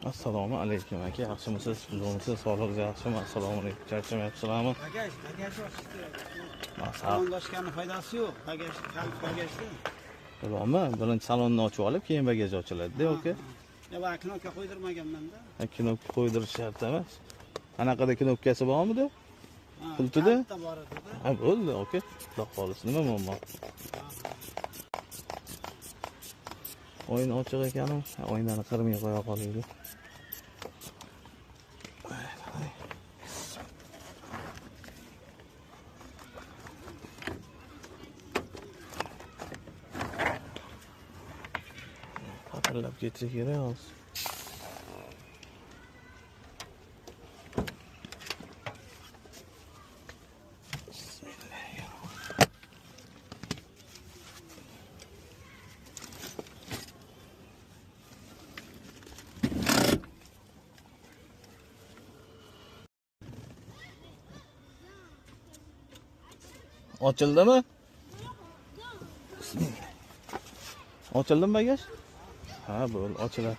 Assalomu alaykum aka, yaxshimisiz? Sizlarmisiz? Sog'lig'ingiz yaxshimi? Assalomu alaykum. Charchamayapsizlarmi? Bagaj ochishdi. Masab. Salonlashganning foydasi yo'q. Bagajda. Bilamanmi? Birinchi salonni ochib olib, keyin bagaj ochiladi-da, aka. Ya va knopka qo'ydirmaganman-da. Knopka qo'ydirish shart emas. Anaqada knopkasi bormi-da? Pultida? Bor edi-da. Ha, bo'ldi, aka. Xudo xolis, nima muammo? O'yin ochiq ekan-ku, o'yinlarni qirmay qo'ya qolaylik. Patirlab ketsa kerak hozir. Ochildimi? Ochildimi bagaj? Ha, bo'ldi, ochiladi.